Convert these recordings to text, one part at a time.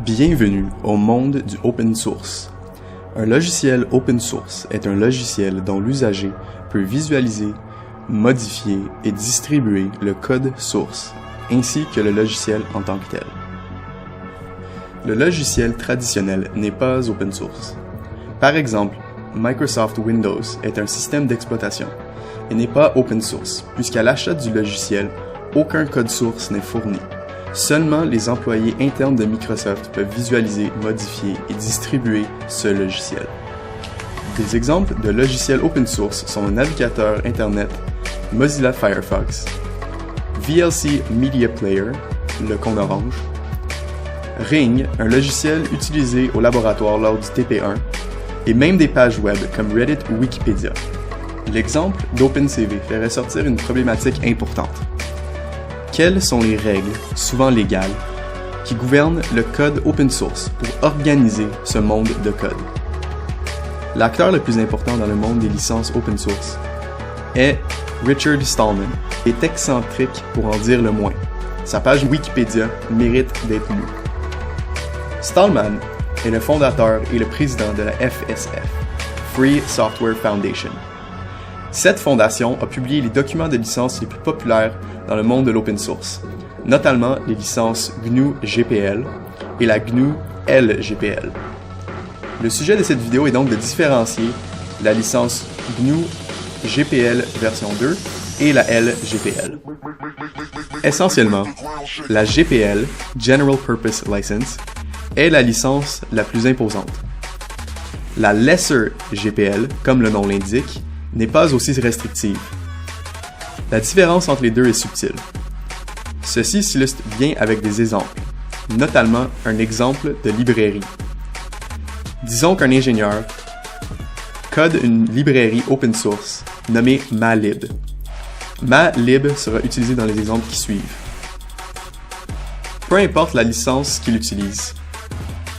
Bienvenue au monde du open source. Un logiciel open source est un logiciel dont l'usager peut visualiser, modifier et distribuer le code source, ainsi que le logiciel en tant que tel. Le logiciel traditionnel n'est pas open source. Par exemple, Microsoft Windows est un système d'exploitation et n'est pas open source, puisqu'à l'achat du logiciel, aucun code source n'est fourni. Seulement les employés internes de Microsoft peuvent visualiser, modifier et distribuer ce logiciel. Des exemples de logiciels open source sont le navigateur Internet, Mozilla Firefox, VLC Media Player, le compte Orange, Ring, un logiciel utilisé au laboratoire lors du TP1, et même des pages web comme Reddit ou Wikipédia. L'exemple d'OpenCV fait ressortir une problématique importante. Quelles sont les règles, souvent légales, qui gouvernent le code open source pour organiser ce monde de code? L'acteur le plus important dans le monde des licences open source est Richard Stallman, et est excentrique pour en dire le moins. Sa page Wikipédia mérite d'être lue. Stallman est le fondateur et le président de la FSF, Free Software Foundation. Cette fondation a publié les documents de licence les plus populaires dans le monde de l'open source, notamment les licences GNU GPL et la GNU LGPL. Le sujet de cette vidéo est donc de différencier la licence GNU GPL version 2 et la LGPL. Essentiellement, la GPL, General Purpose License, est la licence la plus imposante. La Lesser GPL, comme le nom l'indique, n'est pas aussi restrictive. La différence entre les deux est subtile. Ceci s'illustre bien avec des exemples, notamment un exemple de librairie. Disons qu'un ingénieur code une librairie open source nommée Malib. Malib sera utilisé dans les exemples qui suivent. Peu importe la licence qu'il utilise,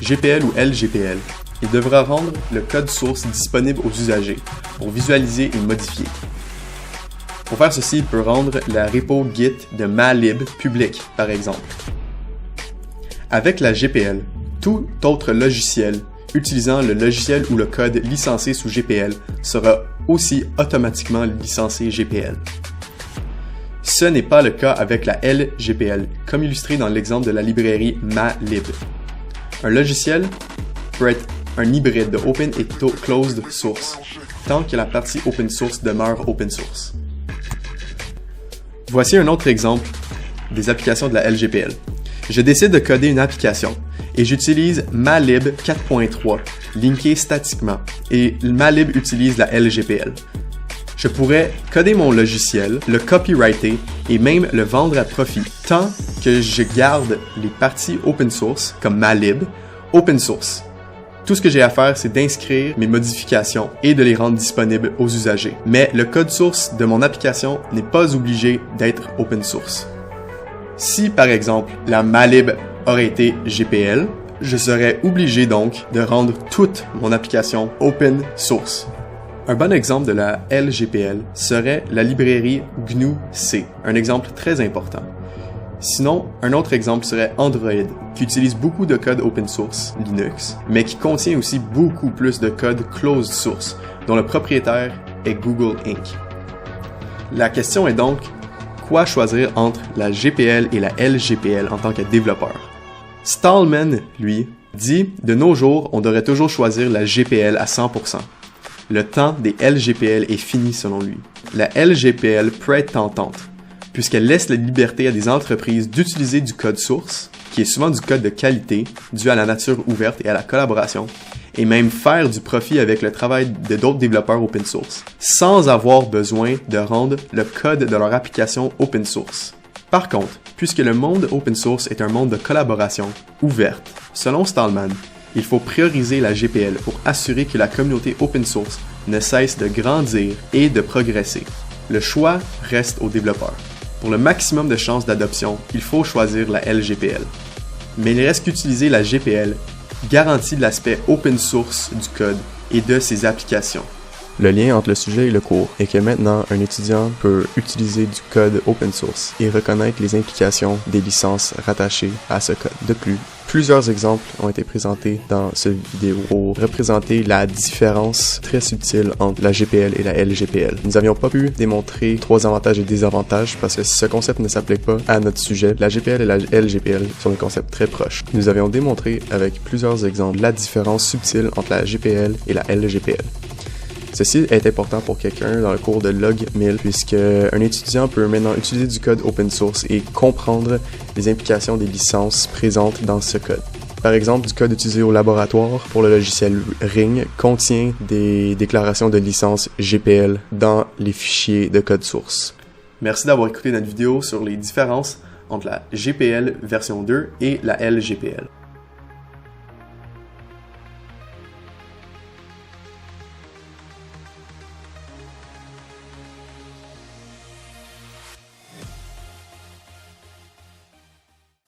GPL ou LGPL, il devra rendre le code source disponible aux usagers pour visualiser et modifier. Pour faire ceci, il peut rendre la repo Git de Malib public, par exemple. Avec la GPL, tout autre logiciel utilisant le logiciel ou le code licencié sous GPL sera aussi automatiquement licencié GPL. Ce n'est pas le cas avec la LGPL, comme illustré dans l'exemple de la librairie Malib. Un logiciel peut être un hybride de open et closed source, tant que la partie open source demeure open source. Voici un autre exemple des applications de la LGPL. Je décide de coder une application et j'utilise Malib 4.3, linké statiquement, et Malib utilise la LGPL. Je pourrais coder mon logiciel, le copyrighter et même le vendre à profit, tant que je garde les parties open source, comme Malib, open source. Tout ce que j'ai à faire, c'est d'inscrire mes modifications et de les rendre disponibles aux usagers. Mais le code source de mon application n'est pas obligé d'être open source. Si, par exemple, la Malib aurait été GPL, je serais obligé donc de rendre toute mon application open source. Un bon exemple de la LGPL serait la librairie GNU-C, un exemple très important. Sinon, un autre exemple serait Android, qui utilise beaucoup de code open source, Linux, mais qui contient aussi beaucoup plus de code closed source, dont le propriétaire est Google Inc. La question est donc, quoi choisir entre la GPL et la LGPL en tant que développeur? Stallman, lui, dit « De nos jours, on devrait toujours choisir la GPL à 100%. Le temps des LGPL est fini selon lui. La LGPL peut être tentante, puisqu'elle laisse la liberté à des entreprises d'utiliser du code source, qui est souvent du code de qualité, dû à la nature ouverte et à la collaboration, et même faire du profit avec le travail de d'autres développeurs open source, sans avoir besoin de rendre le code de leur application open source. Par contre, puisque le monde open source est un monde de collaboration ouverte, selon Stallman, il faut prioriser la GPL pour assurer que la communauté open source ne cesse de grandir et de progresser. Le choix reste aux développeurs. Pour le maximum de chances d'adoption, il faut choisir la LGPL. Mais il reste qu'utiliser la GPL garantit l'aspect open source du code et de ses applications. Le lien entre le sujet et le cours est que maintenant, un étudiant peut utiliser du code open source et reconnaître les implications des licences rattachées à ce code. De plus Plusieurs exemples ont été présentés dans cette vidéo pour représenter la différence très subtile entre la GPL et la LGPL. Nous n'avions pas pu démontrer 3 avantages et désavantages parce que ce concept ne s'applique pas à notre sujet. La GPL et la LGPL sont des concepts très proches. Nous avions démontré avec plusieurs exemples la différence subtile entre la GPL et la LGPL. Ceci est important pour quelqu'un dans le cours de Log 1000 puisque un étudiant peut maintenant utiliser du code open source et comprendre les implications des licences présentes dans ce code. Par exemple, du code utilisé au laboratoire pour le logiciel Ring contient des déclarations de licence GPL dans les fichiers de code source. Merci d'avoir écouté notre vidéo sur les différences entre la GPL version 2 et la LGPL.